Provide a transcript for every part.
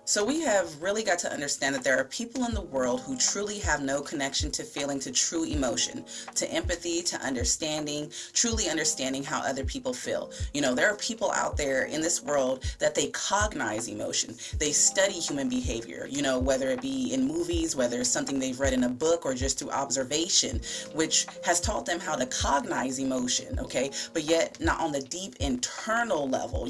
So we have really got to understand that there are people in the world who truly have no connection to feeling, to true emotion, to empathy, to understanding, truly understanding how other people feel. There are people out there in this world that they cognize emotion. They study human behavior, whether it be in movies, whether it's something they've read in a book or just through observation, which has taught them how to cognize emotion, okay? But yet not on the deep internal level,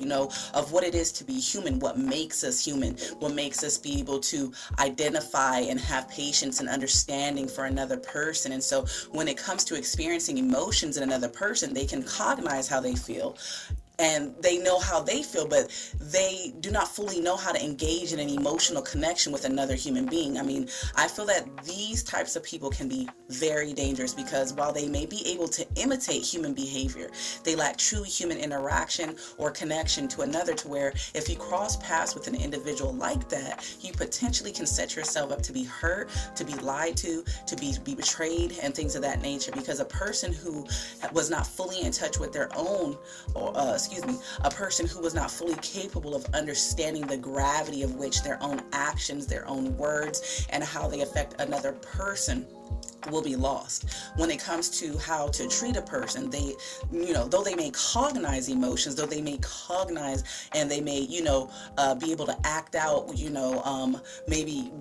of what it is to be human, what makes us human, what makes us be able to identify and have patience and understanding for another person. And so when it comes to experiencing emotions in another person, they can cognize how they feel, and they know how they feel, but they do not fully know how to engage in an emotional connection with another human being. I mean, I feel that these types of people can be very dangerous, because while they may be able to imitate human behavior, they lack true human interaction or connection to another, to where if you cross paths with an individual like that, you potentially can set yourself up to be hurt, to be lied to be betrayed, and things of that nature. Because a person who was not fully in touch with their own, or a person who was not fully capable of understanding the gravity of which their own actions, their own words, and how they affect another person will be lost. When it comes to how to treat a person, they, though they may cognize emotions, though they may cognize and they may, be able to act out, maybe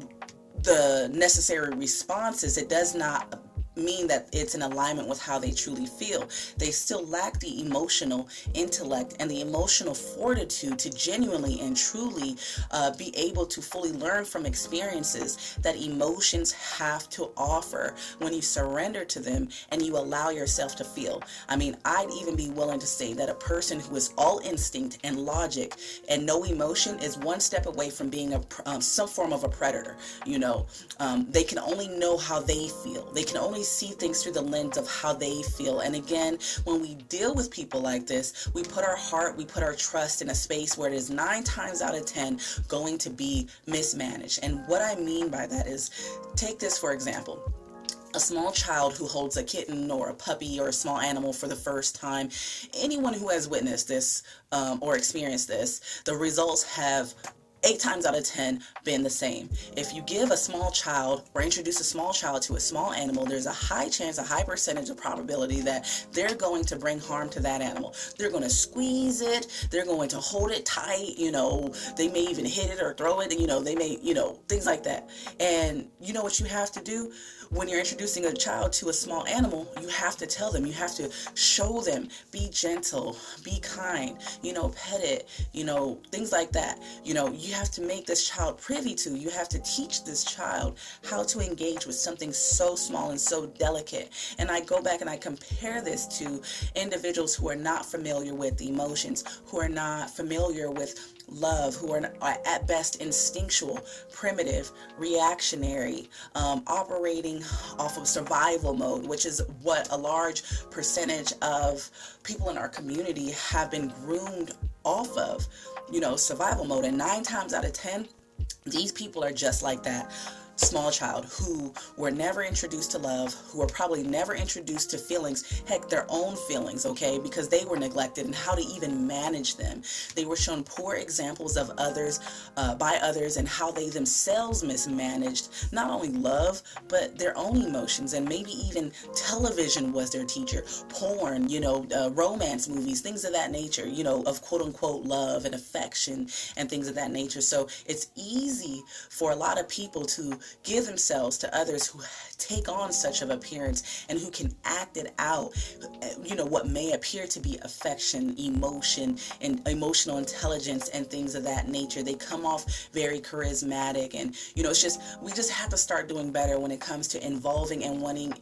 the necessary responses, it does not mean that it's in alignment with how they truly feel. They still lack the emotional intellect and the emotional fortitude to genuinely and truly be able to fully learn from experiences that emotions have to offer when you surrender to them and you allow yourself to feel. I mean, I'd even be willing to say that a person who is all instinct and logic and no emotion is one step away from being some form of a predator. They can only know how they feel. They can only see things through the lens of how they feel. And again, when we deal with people like this, we put our heart, we put our trust in a space where it is 9 times out of 10 going to be mismanaged. And what I mean by that is, take this for example. A small child who holds a kitten or a puppy or a small animal for the first time, anyone who has witnessed this or experienced this, the results have 8 times out of 10 been the same. If you give a small child or introduce a small child to a small animal, there's a high chance, a high percentage of probability that they're going to bring harm to that animal. They're going to squeeze it, they're going to hold it tight, they may even hit it or throw it, they may, things like that. And you know what you have to do? When you're introducing a child to a small animal, you have to tell them, you have to show them, be gentle, be kind, pet it, things like that. You have to make this child privy to, you have to teach this child how to engage with something so small and so delicate. And I go back and I compare this to individuals who are not familiar with emotions, who are not familiar with love, who are at best instinctual, primitive, reactionary, operating off of survival mode, which is what a large percentage of people in our community have been groomed off of, survival mode. And 9 times out of 10, these people are just like that small child who were never introduced to love, who were probably never introduced to feelings, heck, their own feelings, okay, because they were neglected and how to even manage them. They were shown poor examples of others, by others, and how they themselves mismanaged not only love, but their own emotions. And maybe even television was their teacher, porn, romance movies, things of that nature, of quote unquote love and affection and things of that nature. So it's easy for a lot of people to give themselves to others who take on such of appearance and who can act it out, what may appear to be affection, emotion, and emotional intelligence and things of that nature. They come off very charismatic, and we just have to start doing better when it comes to involving and wanting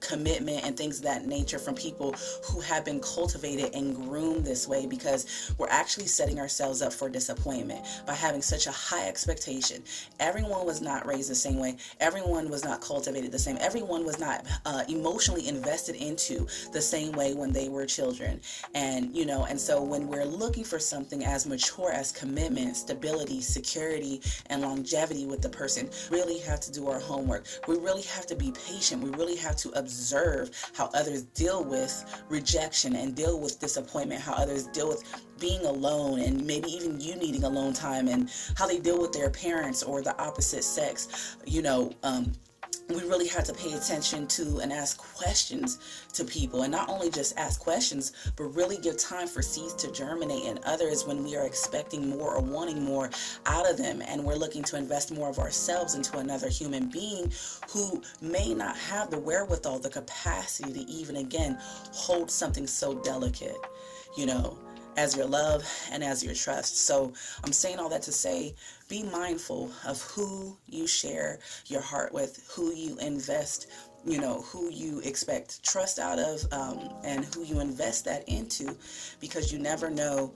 commitment and things of that nature from people who have been cultivated and groomed this way, because we're actually setting ourselves up for disappointment by having such a high expectation. Everyone was not raised the same way. Everyone was not cultivated the same. Everyone was not emotionally invested into the same way when they were children. And so when we're looking for something as mature as commitment, stability, security, and longevity with the person, we really have to do our homework. We really have to be patient. We really have to observe how others deal with rejection and deal with disappointment, how others deal with being alone, and maybe even you needing alone time, and how they deal with their parents or the opposite sex. We really have to pay attention to and ask questions to people, and not only just ask questions, but really give time for seeds to germinate in others when we are expecting more or wanting more out of them, and we're looking to invest more of ourselves into another human being who may not have the wherewithal, the capacity to even again hold something so delicate, you know, as your love and as your trust. So I'm saying all that to say, be mindful of who you share your heart with, who you invest, who you expect trust out of, and who you invest that into, because you never know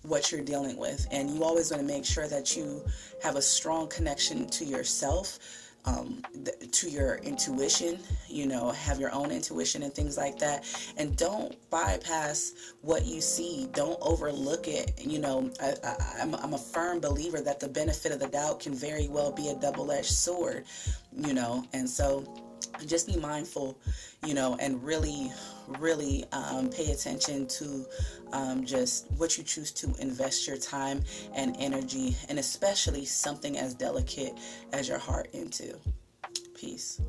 what you're dealing with. And you always want to make sure that you have a strong connection to yourself, to your intuition, have your own intuition and things like that. And don't bypass what you see. Don't overlook it. I'm a firm believer that the benefit of the doubt can very well be a double-edged sword, and so just be mindful, and really, really pay attention to just what you choose to invest your time and energy, and especially something as delicate as your heart into. Peace.